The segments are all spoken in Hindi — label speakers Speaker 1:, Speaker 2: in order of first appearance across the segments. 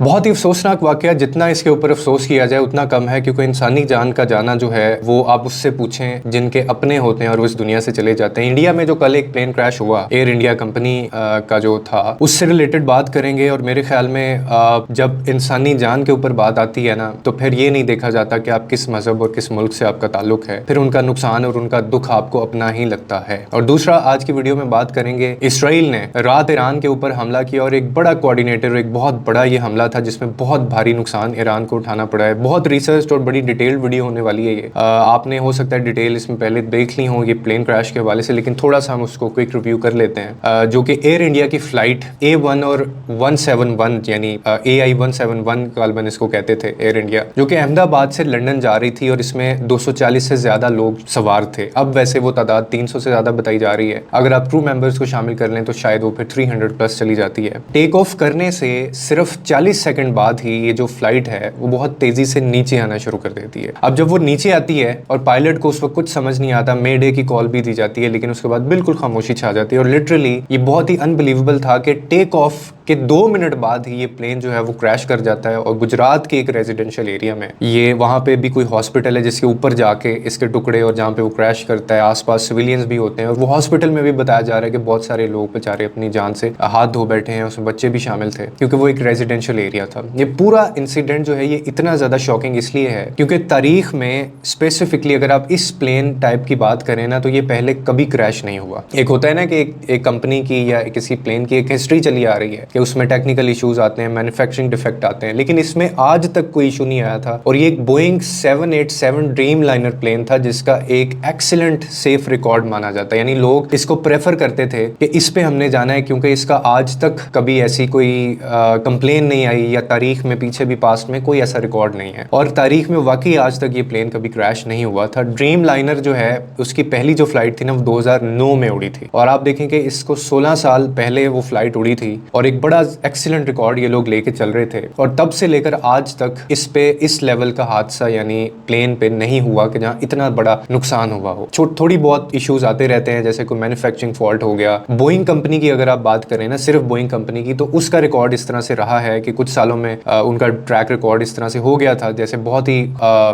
Speaker 1: बहुत ही अफसोसनाक वाकया, जितना इसके ऊपर अफसोस किया जाए उतना कम है, क्योंकि इंसानी जान का जाना जो है वो आप उससे पूछें जिनके अपने होते हैं और वो इस दुनिया से चले जाते हैं। इंडिया में जो कल एक प्लेन क्रैश हुआ एयर इंडिया कंपनी का जो था, उससे रिलेटेड बात करेंगे। और मेरे ख्याल में जब इंसानी जान के ऊपर बात आती है ना, तो फिर ये नहीं देखा जाता कि आप किस मजहब और किस मुल्क से आपका ताल्लुक है, फिर उनका नुकसान और उनका दुख आपको अपना ही लगता है। और दूसरा, आज की वीडियो में बात करेंगे, इसराइल ने रात ईरान के ऊपर हमला किया और एक बड़ा कोऑर्डिनेटर, एक बहुत बड़ा ये हमला था जिसमें बहुत भारी नुकसान ईरान को उठाना पड़ा है। बहुत रिसर्च और बड़ी डिटेल्ड वीडियो होने वाली है ये। आपने हो सकता है डिटेल इसमें पहले देख ली हो ये प्लेन क्रैश के हवाले से, लेकिन थोड़ा सा हम उसको क्विक रिव्यू कर लेते हैं। जो कि एयर इंडिया की फ्लाइट A1 और 171 यानी AI 171 गालबन इसको कहते थे एयर इंडिया, जो कि अहमदाबाद से लंदन जा रही थी और इसमें 240 से ज्यादा लोग सवार थे। अब वैसे वो तादाद 300 से ज्यादा बताई जा रही है। अगर आप क्रू मेंबर्स को शामिल कर लें तो शायद वो फिर 300 प्लस चली जाती है। टेक ऑफ करने से सिर्फ 40 सेकंड बाद ही ये जो फ्लाइट है वो बहुत तेजी से नीचे आना शुरू कर देती है। अब जब वो नीचे आती है और पायलट को उस वक्त कुछ समझ नहीं आता, मे डे की कॉल भी दी जाती है, लेकिन उसके बाद बिल्कुल खामोशी छा जाती है। और लिटरली ये बहुत ही अनबिलीवेबल था कि टेक ऑफ के 2 मिनट बाद ही ये प्लेन जो है वो क्रैश कर जाता है। और गुजरात के एक रेजिडेंशियल एरिया में, ये वहाँ पे भी कोई हॉस्पिटल है जिसके ऊपर जाके इसके टुकड़े, और जहाँ पे वो क्रैश करता है आसपास सिविलियंस भी होते हैं। और वो हॉस्पिटल में भी बताया जा रहा है कि बहुत सारे लोग बेचारे अपनी जान से हाथ धो बैठे हैं, उसमें बच्चे भी शामिल थे, क्योंकि वो एक रेजिडेंशियल एरिया था। ये पूरा इंसिडेंट जो है ये इतना ज़्यादा शॉकिंग इसलिए है क्योंकि तारीख में स्पेसिफिकली अगर आप इस प्लेन टाइप की बात करें ना, तो ये पहले कभी क्रैश नहीं हुआ। एक होता है ना कि एक कंपनी की या किसी प्लेन की एक हिस्ट्री चली आ रही है कि उसमें टेक्निकल इश्यूज आते हैं, मैन्युफैक्चरिंग डिफेक्ट आते हैं, लेकिन इसमें आज तक कोई इशू नहीं आया था। और ये एक बोइंग 787 ड्रीम लाइनर प्लेन था जिसका एक एक्सीलेंट सेफ रिकॉर्ड माना जाता है। यानी लोग इसको प्रेफर करते थे कि इस पे हमने जाना है, क्योंकि इसका आज तक कभी ऐसी कोई कंप्लेन नहीं आई, या तारीख में पीछे भी पास्ट में कोई ऐसा रिकॉर्ड नहीं है। और तारीख में वाकई आज तक ये प्लेन कभी क्रैश नहीं हुआ था। ड्रीम लाइनर जो है उसकी पहली जो फ्लाइट थी ना वो 2009 में उड़ी थी। और आप देखें कि इसको 16 साल पहले वो फ्लाइट उड़ी थी और एक बड़ा एक्सीलेंट रिकॉर्ड ये लोग लेके चल रहे थे। और तब से लेकर आज तक इस पे इस लेवल का हादसा यानी प्लेन पे नहीं हुआ कि जहाँ इतना बड़ा नुकसान हुआ हो। थोड़ी बहुत इश्यूज आते रहते हैं, जैसे कोई मैन्युफैक्चरिंग फॉल्ट हो गया। बोइंग कंपनी की अगर आप बात करें ना, सिर्फ बोइंग कंपनी की, तो उसका रिकॉर्ड इस तरह से रहा है कि कुछ सालों में उनका ट्रैक रिकॉर्ड इस तरह से हो गया था, जैसे बहुत ही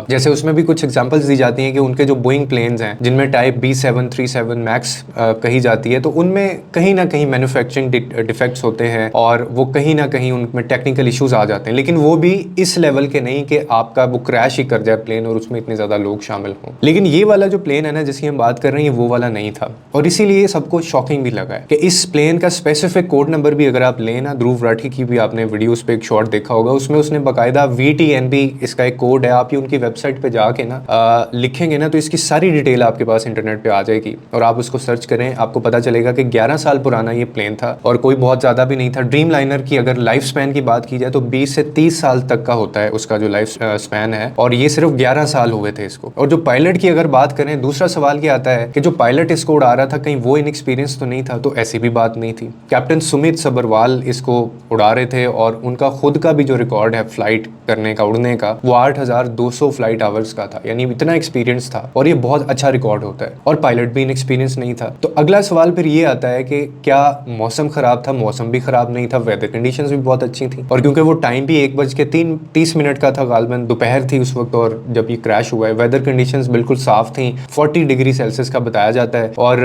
Speaker 1: जैसे उसमें भी कुछ एग्जांपल्स दी जाती हैं कि उनके जो बोइंग प्लेन्स हैं जिनमें टाइप B737 मैक्स कही जाती है, तो उनमें कहीं ना कहीं मैन्युफैक्चरिंग डिफेक्ट्स होते हैं और वो कहीं ना कहीं उनमें टेक्निकल इश्यूज आ जाते हैं। लेकिन वो भी इस लेवल के नहीं कि आपका वो क्रैश ही कर जाए प्लेन और उसमें इतने ज्यादा लोग शामिल हों। लेकिन ये वाला जो प्लेन है ना जिसकी हम बात कर रहे हैं, वो वाला नहीं था। और इसीलिए सबको शॉकिंग भी लगा है कि इस प्लेन का स्पेसिफिक कोड नंबर भी अगर आप लें ना, ध्रुव राठी की भी आपने वीडियोस पे एक शॉर्ट देखा होगा, उसमें उसने बाकायदा VTNB इसका एक कोड है। आप ये उनकी वेबसाइट पे जाके ना लिखेंगे ना तो इसकी सारी डिटेल आपके पास इंटरनेट पे आ जाएगी और आप उसको सर्च करें, आपको पता चलेगा कि 11 साल पुराना ये प्लेन था और कोई बहुत ज्यादा भी नहीं था। ड्रीम लाइनर की अगर लाइफ स्पैन की बात की जाए तो 20 से 30 साल तक का होता है उसका जो लाइफ स्पैन है, और ये सिर्फ 11 साल हुए थे इसको। और जो पायलट की अगर बात करें, दूसरा सवाल क्या आता है कि जो पायलट इसको उड़ा रहा था कहीं वो इनएक्सपीरियंस तो नहीं था, तो ऐसी भी बात नहीं थी। कैप्टन सुमित सबरवाल इसको उड़ा रहे थे और उनका खुद का भी जो रिकॉर्ड है फ्लाइट करने का, उड़ने का, वो 8200 फ्लाइट आवर्स का था। यानी इतना एक्सपीरियंस था और ये बहुत अच्छा रिकॉर्ड होता है। और पायलट भी इनएक्सपीरियंस नहीं था। तो अगला सवाल फिर ये आता है कि क्या मौसम खराब था? मौसम भी खराब नहीं था, वेदर कंडीशंस भी बहुत अच्छी थी। और क्योंकि वो टाइम भी 1:30 का था, गालबन दोपहर थी उस वक्त, और जब ये क्रैश हुआ है वेदर कंडीशंस बिल्कुल साफ थी। 40 डिग्री सेल्सियस का बताया जाता है और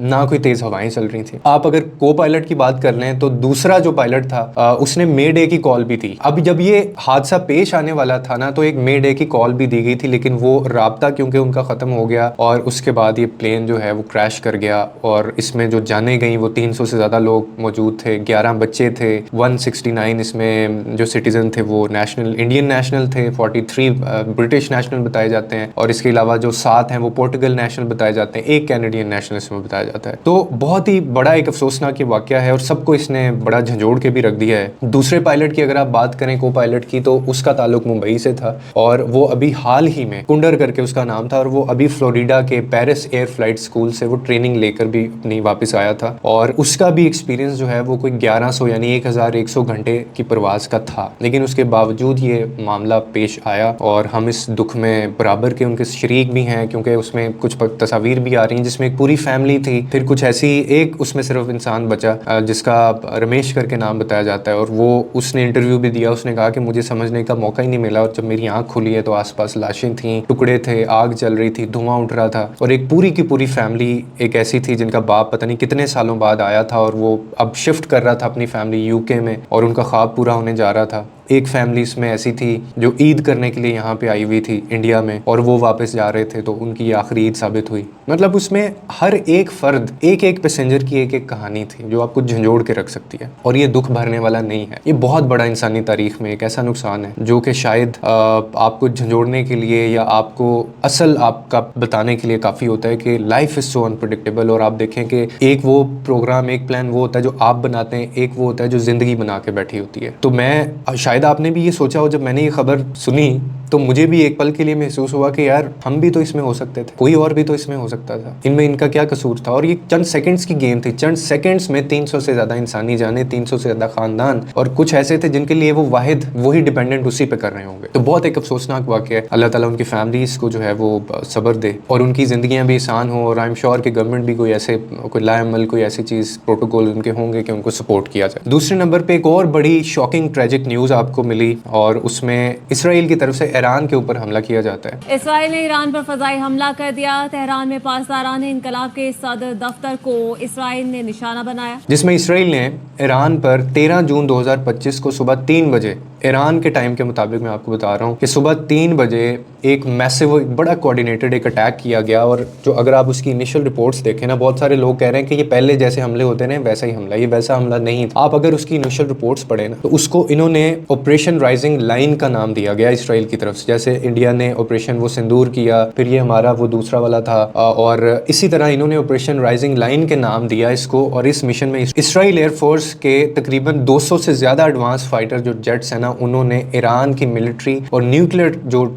Speaker 1: ना कोई तेज हवाएं चल रही थी। आप अगर को पायलट की बात कर लें तो दूसरा जो पायलट था उसने मे डे की कॉल भी थी। अब जब ये हादसा पेश आने वाला था ना, तो एक मे डे की कॉल भी दी गई थी, लेकिन वो राब्ता क्योंकि उनका खत्म हो गया और उसके बाद ये प्लेन जो है वो क्रैश कर गया। और इसमें जो जाने गई वो 300 से ज्यादा लोग मौजूद थे, 11 बच्चे थे, 169 इसमें जो सिटीजन थे वो नेशनल इंडियन नेशनल थे, 43 ब्रिटिश नेशनल बताए जाते हैं, और इसके अलावा जो 7 हैं वो पोर्टुगल नेशनल बताए जाते हैं, एक कैनेडियन नेशनल इसमें बताया जाता है। तो बहुत ही बड़ा एक अफसोसनाक वाकया है और सबको इसने बड़ा झंझोड़ के भी रख दिया है। दूसरे पायलट की अगर आप बात करें, को पायलट की, तो उसका ताल्लुक मुंबई से था और वो अभी हाल ही में, कुंडर करके उसका नाम था, और वो अभी फ्लोरिडा के पेरिस एयर फ्लाइट स्कूल से वो ट्रेनिंग लेकर भी अपनी वापस आया था। और उसका भी एक्सपीरियंस जो है वो कोई 1100 1100 यानी 1100 घंटे की प्रवास का था, लेकिन उसके बावजूद ये मामला पेश आया और हम इस दुख में बराबर के उनके शरीक भी हैं, क्योंकि उसमें कुछ तस्वीर भी आ रही हैं जिसमें एक पूरी फैमिली थी, फिर कुछ ऐसी एक उसमें सिर्फ इंसान बचा जिसका रमेश करके नाम बताया जाता है, और वो उसने इंटरव्यू भी दिया। उसने कहा कि मुझे समझने का मौका ही नहीं मिला, और जब मेरी आंख खुली है तो आसपास लाशें थी, टुकड़े थे, आग जल रही थी, धुआं उठ रहा था, और एक पूरी की पूरी फैमिली एक ऐसी थी जिनका बाप पता नहीं कितने सालों बाद आया था और वो अब शिफ्ट कर रहा था अपनी फैमिली यूके में, और उनका ख्वाब पूरा होने जा रहा था। एक फैमिली इसमें ऐसी थी जो ईद करने के लिए यहाँ पे आई हुई थी इंडिया में, और वो वापस जा रहे थे, तो उनकी आखिरी ईद साबित हुई। मतलब उसमें हर एक फर्द, एक एक पैसेंजर की एक एक कहानी थी जो आपको झंझोड़ के रख सकती है, और ये दुख भरने वाला नहीं है। ये बहुत बड़ा इंसानी तारीख में एक ऐसा नुकसान है जो कि शायद आपको झंझोड़ने के लिए या आपको असल आपका बताने के लिए काफ़ी होता है कि लाइफ इज़ सो अनप्रेडिक्टेबल। और आप देखें कि एक वो प्रोग्राम, एक प्लान वो होता है जो आप बनाते हैं, एक वो होता है जो ज़िंदगी बना के बैठी होती है। तो मैं शायद आपने भी ये सोचा हो, जब मैंने ये खबर सुनी तो मुझे भी एक पल के लिए महसूस हुआ कि यार हम भी तो इसमें हो सकते थे, कोई और भी तो इसमें हो सकता था, इनमें इनका क्या कसूर था। और ये चंद सेकंड्स की गेम थी, चंद सेकंड्स में 300 से ज़्यादा इंसानी जाने, 300 से ज़्यादा ख़ानदान, और कुछ ऐसे थे जिनके लिए वो वाहिद वही डिपेंडेंट उसी पे कर रहे होंगे। तो बहुत एक अफसोसनाक वाक़या है। अल्लाह ताला उनकी फैमिलीज़ को जो है वो सब्र दे और उनकी ज़िंदगियाँ भी आसान हो, और आई एम श्योर कि गवर्नमेंट भी कोई ऐसे कोई लाएमल कोई ऐसी चीज़ प्रोटोकॉल उनके होंगे कि उनको सपोर्ट किया जाए। दूसरे नंबर पर एक और बड़ी शॉकिंग ट्रेजिक न्यूज़ आपको मिली, और उसमें इसराइल की तरफ से ईरान के ऊपर हमला किया जाता है।
Speaker 2: इसराइल ने ईरान पर फजाई हमला कर दिया। तेहरान में पासदारान इनकलाब के सदर दफ्तर को इसराइल ने निशाना बनाया,
Speaker 1: जिसमें इसराइल ने ईरान पर 13 जून 2025 को सुबह 3 बजे, ईरान के टाइम के मुताबिक मैं आपको बता रहा हूँ कि सुबह 3 बजे एक मैसिव, बड़ा कोऑर्डिनेटेड एक अटैक किया गया। और जो अगर आप उसकी इनिशियल रिपोर्ट्स देखें ना, बहुत सारे लोग कह रहे हैं कि ये पहले जैसे हमले होते हैं वैसा ही हमला, ये वैसा हमला नहीं था। आप अगर उसकी इनिशियल रिपोर्ट्स पढ़े ना, तो उसको इन्होंने ऑपरेशन राइजिंग लाइन का नाम दिया गया इसराइल की तरफ से। जैसे इंडिया ने ऑपरेशन वो सिंदूर किया, फिर ये हमारा वो दूसरा वाला था, और इसी तरह इन्होंने ऑपरेशन राइजिंग लाइन के नाम दिया इसको। और इस मिशन में इसराइल एयरफोर्स के तकरीबन 200 से ज़्यादा एडवांस फाइटर जो जेट्स हैं ना, उन्होंने ईरान की मिलिट्री और न्यूक्लियर जो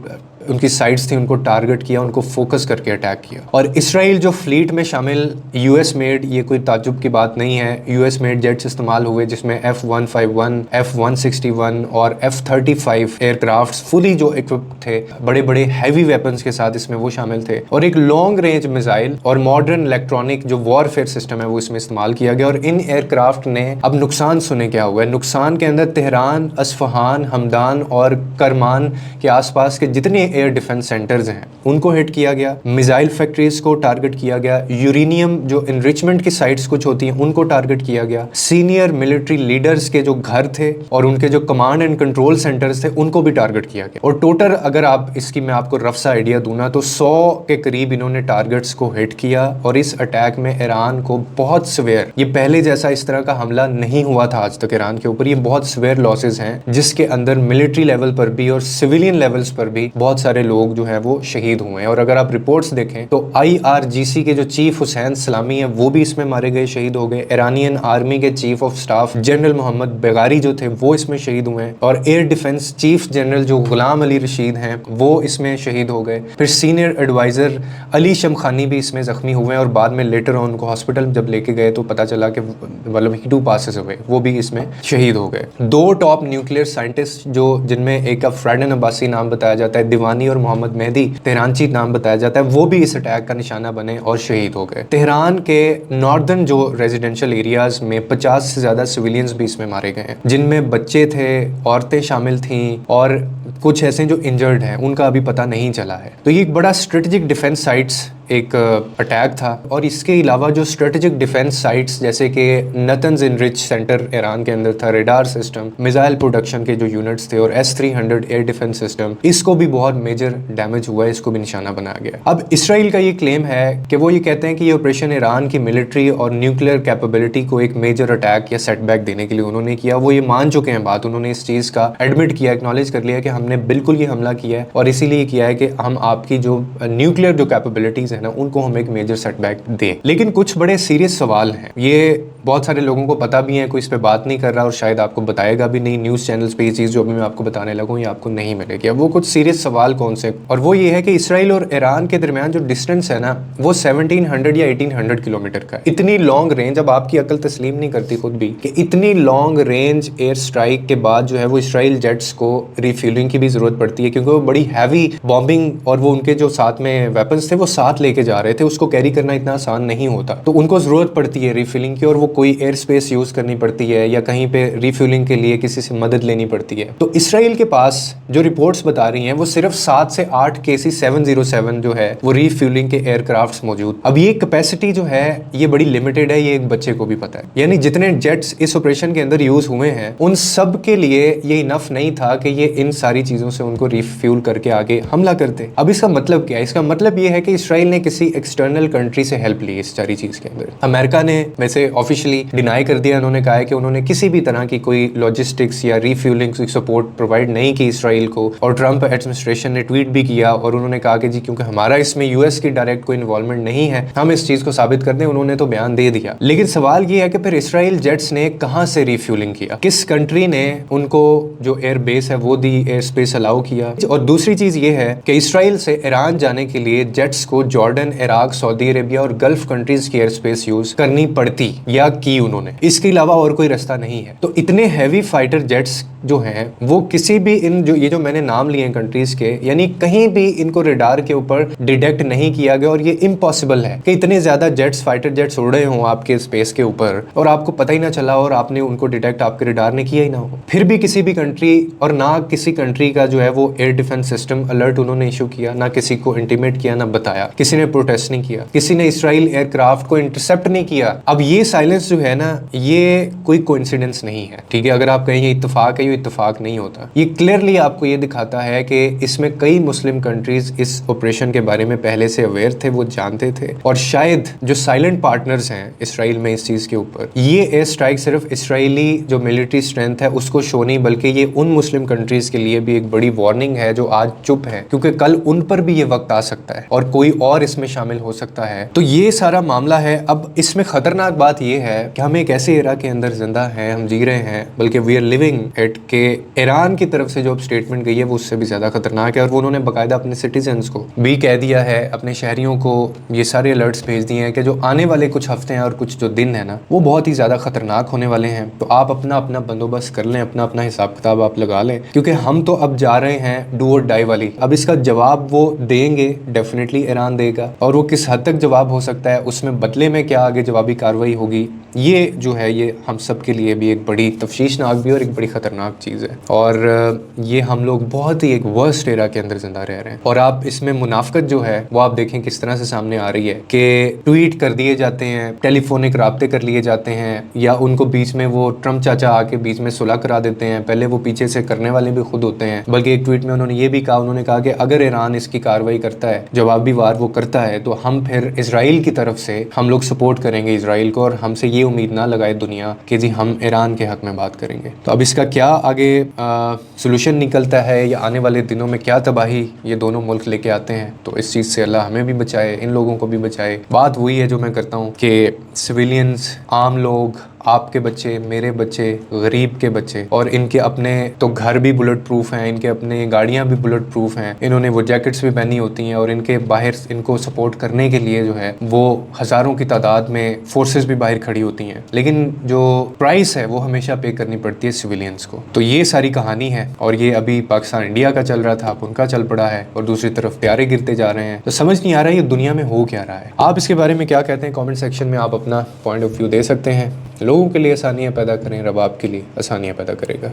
Speaker 1: उनकी साइट्स थी उनको टारगेट किया, उनको फोकस करके अटैक किया। और इसराइल जो फ्लीट में शामिल यूएस मेड, ये कोई ताज्जुब की बात नहीं है, यूएस मेड जेट्स इस्तेमाल हुए, जिसमें F-151, F-161 और F-35 एयरक्राफ्ट्स फुली जो इक्विप्ड थे, बड़े बड़े हैवी वेपन्स के साथ इसमें वो शामिल थे। और एक लॉन्ग रेंज मिसाइल और मॉडर्न इलेक्ट्रॉनिक जो वॉरफेयर सिस्टम है वो इसमें इस्तेमाल किया गया। और इन एयरक्राफ्ट ने, अब नुकसान सुने क्या हुआ है, नुकसान के अंदर तेहरान, अस्फहान, हमदान और करमान के आसपास के जितने एयर डिफेंस सेंटर्स हैं उनको हिट किया गया, मिसाइल फैक्ट्रीज को टारगेट किया गया, यूरेनियम जो इनरिचमेंट की साइट्स कुछ होती हैं उनको टारगेट किया गया, सीनियर मिलिट्री लीडर्स के जो घर थे और उनके जो कमांड एंड कंट्रोल सेंटर्स थे उनको भी टारगेट किया गया। और टोटल अगर आप इसकी मैं आपको रफ सा आइडिया दूं ना, तो 100 के करीब इन्होंने टारगेट्स को हिट किया। और इस अटैक में ईरान को बहुत सवेयर, ये पहले जैसा इस तरह का हमला नहीं हुआ था आज तक ईरान के ऊपर, ये बहुत सवेयर लॉसेज हैं, जिसके अंदर मिलिट्री लेवल पर भी और सिविलियन लेवल्स पर भी बहुत सारे लोग जो है वो शहीद हुए हैं। और अगर आप रिपोर्ट्स देखें तो IRGC के जो चीफ हुसैन सलामी है वो भी इसमें मारे गए, शहीद हो गए। ईरानियन आर्मी के chief of staff general Mohammad Bagheri जो थे वो इसमें शहीद हुए हैं। और एयर डिफेंस चीफ जनरल जो गुलाम अली रशीद हैं वो इसमें शहीद हो गए। फिर सीनियर एडवाइजर अली शमखानी भी इसमें जख्मी हुए हैं, और बाद में लेटर ऑन उनको हॉस्पिटल जब लेके गए तो पता चला कि मतलब ही 2 पासेस हुए, वो भी इसमें शहीद हो गए। 2 टॉप न्यूक्लियर साइंटिस्ट जो, जिनमें एक का फ्राइडन अब्बासी नाम बताया जाता है, दीवानी और मोहम्मद मेहदी तेहरानची नाम बताया जाता है, वो भी इस अटैक का निशाना बने और शहीद हो गए। तेहरान के नॉर्दर्न जो रेजिडेंशियल एरियाज में 50 से ज़्यादा सिविलियंस भी इसमें मारे गए हैं, जिनमें बच्चे थे, औरतें शामिल थीं, और कुछ ऐसे जो इंजर्ड हैं उनका अभी पता नहीं चला है। तो ये एक बड़ा स्ट्रेटेजिक डिफेंस साइट्स एक अटैक था। और इसके अलावा जो स्ट्रेटेजिक डिफेंस साइट्स जैसे कि नतन्स इनरिच सेंटर ईरान के अंदर था, रेडार सिस्टम, मिसाइल प्रोडक्शन के जो यूनिट्स थे, और S-300 एयर डिफेंस सिस्टम, इसको भी बहुत मेजर डैमेज हुआ है, इसको भी निशाना बनाया गया। अब इसराइल का ये क्लेम है कि वो ये कहते हैं कि ये ऑपरेशन ईरान की मिलिट्री और न्यूक्लियर कैपेबिलिटी को एक मेजर अटैक या सेटबैक देने के लिए उन्होंने किया। वो ये मान चुके हैं बात, उन्होंने इस चीज़ का एडमिट किया, एक्नॉलेज कर लिया कि हमने बिल्कुल ये हमला किया है, और इसीलिए किया है कि हम आपकी जो न्यूक्लियर जो कैपेबिलिटीज़ है ना उनको हम एक मेजर सेटबैक दें। लेकिन कुछ बड़े सीरियस सवाल हैं, ये बहुत सारे लोगों को पता भी है, कोई इस पे बात नहीं कर रहा और शायद आपको बताएगा भी नहीं। न्यूज़ चैनल्स पे ये चीज़ जो अभी मैं आपको बताने लगा हूँ ये आपको नहीं मिलेगी। अब वो कुछ सीरियस सवाल कौन से, और वो ये है कि इसराइल और ईरान के दरमियान जो डिस्टेंस है ना वो 1700 या 1800 किलोमीटर का है। इतनी लॉन्ग रेंज, अब आपकी अकल तस्लीम नहीं करती खुद भी कि इतनी लॉन्ग रेंज एयर स्ट्राइक के बाद जो है वो इसराइल जेट्स को रिफ्यूलिंग की भी जरूरत पड़ती है, क्योंकि वो बड़ी हैवी बॉम्बिंग और वो उनके जो साथ में वेपन्स थे वो साथ लेके जा रहे थे, उसको कैरी करना इतना आसान नहीं होता, तो उनको जरूरत पड़ती है रिफ्यूलिंग की, और वो कोई एयर स्पेस यूज करनी पड़ती है या कहीं पे रिफ्यूलिंग के लिए किसी से मदद लेनी पड़ती है। तो इसराइल के पास जो रिपोर्ट्स बता रही हैं वो सिर्फ 7 से 8 KC-707 जो है वो रिफ्यूलिंग के एयरक्राफ्ट्स मौजूद। अब ये कैपेसिटी जो है ये बड़ी लिमिटेड है, ये एक बच्चे को भी पता है। यानी जितने जेट्स इस ऑपरेशन के अंदर यूज हुए हैं उन सब के लिए ये इनफ नहीं था कि ये इन सारी चीजों से उनको रिफ्यूल करके आगे हमला करते। अब इसका मतलब क्या है? इसका मतलब ये है कि इसराइल ने किसी एक्सटर्नल कंट्री से हेल्प ली इस सारी चीज के अंदर। अमेरिका ने वैसे ऑफिशियली डिनाई कर दिया, उन्होंने कहा है कि उन्होंने किसी भी तरह की कोई लॉजिस्टिक्स या रिफ्यूलिंग सपोर्ट प्रोवाइड नहीं की इसराइल को, और ट्रंप एडमिनिस्ट्रेशन ने ट्वीट भी किया और उन्होंने कहा कि जी क्योंकि हमारा इसमें यूएस की डायरेक्ट कोई इन्वॉल्वमेंट नहीं है, हम इस चीज को साबित कर दें, उन्होंने तो बयान दे दिया। लेकिन सवाल ये है कि फिर इसराइल जेट्स ने कहां से रिफ्यूलिंग किया, किस कंट्री ने उनको जो एयर बेस है वो दी, एयर स्पेस अलाउ किया। और दूसरी चीज ये है कि इसराइल से ईरान जाने के लिए जेट्स को जॉर्डन, इराक, सऊदी अरेबिया और गल्फ कंट्रीज की एयर स्पेस यूज करनी पड़ती या की उन्होंने, इसके अलावा और कोई रास्ता नहीं है। तो इतने हैवी फाइटर जेट्स जो हैं वो किसी भी इन जो मैंने नाम लिए हैं कंट्रीज के, यानी कहीं भी इनको रडार के ऊपर डिटेक्ट नहीं किया गया, और ये इम्पॉसिबल है कि इतने ज्यादा जेट्स, फाइटर जेट्स उड़ रहे हों आपके स्पेस के ऊपर और आपको पता ही ना चला और आपने उनको डिटेक्ट आपके रडार ने किया ही ना हो। फिर भी किसी भी कंट्री और ना किसी कंट्री का जो है वो एयर डिफेंस सिस्टम अलर्ट उन्होंने इशू किया, ना किसी को इंटीमेट किया, ना बताया, किसी ने प्रोटेस्ट नहीं किया, किसी ने इसराइल एयरक्राफ्ट को इंटरसेप्ट नहीं किया। अब ये साइलेंस जो है ना ये कोई कोइंसिडेंस नहीं है, ठीक है। अगर आप कहें ये इत्तेफाक है, ये इत्तेफाक नहीं होता। ये क्लियरली आपको ये दिखाता है कि इसमें कई मुस्लिम कंट्रीज इस ऑपरेशन के बारे में पहले से अवेयर थे, वो जानते थे, और शायद जो साइलेंट पार्टनर्स हैं इसराइल में इस चीज के ऊपर, ये एयर स्ट्राइक सिर्फ इसराइली जो मिलिट्री स्ट्रेंथ है उसको शो नहीं, बल्कि ये उन मुस्लिम कंट्रीज के लिए भी एक बड़ी वार्निंग है जो आज चुप है, क्योंकि कल उन पर भी ये वक्त आ सकता है और कोई और इसमें शामिल हो सकता है। तो ये सारा मामला है। अब इसमें खतरनाक बात ये है कि हम एक ऐसे एरा के अंदर जिंदा हैं, हम जी रहे हैं, बल्कि वी आर लिविंग इट, के ईरान की तरफ से जो अब स्टेटमेंट गई है वो उससे भी ज्यादा खतरनाक है, और वो उन्होंने बाकायदा अपने सिटीजन्स को भी कह दिया है, अपने शहरियों को ये सारे अलर्ट्स भेज दिए हैं कि जो आने वाले कुछ हफ्ते हैं और कुछ जो दिन है ना वो बहुत ही ज्यादा खतरनाक होने वाले हैं। तो आप अपना अपना बंदोबस्त कर लें, अपना अपना हिसाब किताब आप लगा लें, क्योंकि हम तो अब जा रहे हैं डू और डाई वाली। अब इसका जवाब वो देंगे, डेफिनेटली ईरान देगा, और वो किस हद तक जवाब हो सकता है, उसमें बदले में क्या आगे जवाबी कार्रवाई होगी, ये जो है ये हम सब के लिए भी एक बड़ी तफशीशनाक भी और एक बड़ी खतरनाक चीज़ है। और ये हम लोग बहुत ही एक वर्स्ट एरा के अंदर जिंदा रह रहे हैं। और आप इसमें मुनाफकत जो है वो आप देखें किस तरह से सामने आ रही है कि ट्वीट कर दिए जाते हैं, टेलीफोनिक राब्ते कर लिए जाते हैं, या उनको बीच में वो ट्रम्प चाचा आके बीच में सुलह करा देते हैं। पहले वो पीछे से करने वाले भी खुद होते हैं, बल्कि एक ट्वीट में उन्होंने ये भी कहा, उन्होंने कहा कि अगर ईरान इसकी कार्रवाई करता है, जवाबी वार वो करता है, तो हम फिर इसराइल की तरफ से हम लोग सपोर्ट करेंगे इसराइल को, और हमसे ये उम्मीद ना लगाए दुनिया कि जी हम ईरान के हक में बात करेंगे। तो अब इसका क्या आगे सोल्यूशन निकलता है या आने वाले दिनों में क्या तबाही ये दोनों मुल्क लेके आते हैं, तो इस चीज़ से अल्लाह हमें भी बचाए, इन लोगों को भी बचाए। बात वही है जो मैं करता हूँ कि सिविलियंस, आम लोग, आपके बच्चे, मेरे बच्चे, गरीब के बच्चे, और इनके अपने तो घर भी बुलेट प्रूफ हैं, इनके अपने गाड़ियां भी बुलेट प्रूफ हैं, इन्होंने वो जैकेट्स भी पहनी होती हैं, और इनके बाहर इनको सपोर्ट करने के लिए जो है वो हज़ारों की तादाद में फोर्सेस भी बाहर खड़ी होती हैं, लेकिन जो प्राइस है वो हमेशा पे करनी पड़ती है सिविलियंस को। तो ये सारी कहानी है, और ये अभी पाकिस्तान इंडिया का चल रहा था, अब उनका चल पड़ा है, और दूसरी तरफ प्यारे गिरते जा रहे हैं। तो समझ नहीं आ रहा है ये दुनिया में हो क्या रहा है। आप इसके बारे में क्या कहते हैं? कॉमेंट सेक्शन में आप अपना पॉइंट ऑफ व्यू दे सकते हैं। लोगों के लिए आसानियाँ पैदा करें, रब आपके लिए आसानियाँ पैदा करेगा।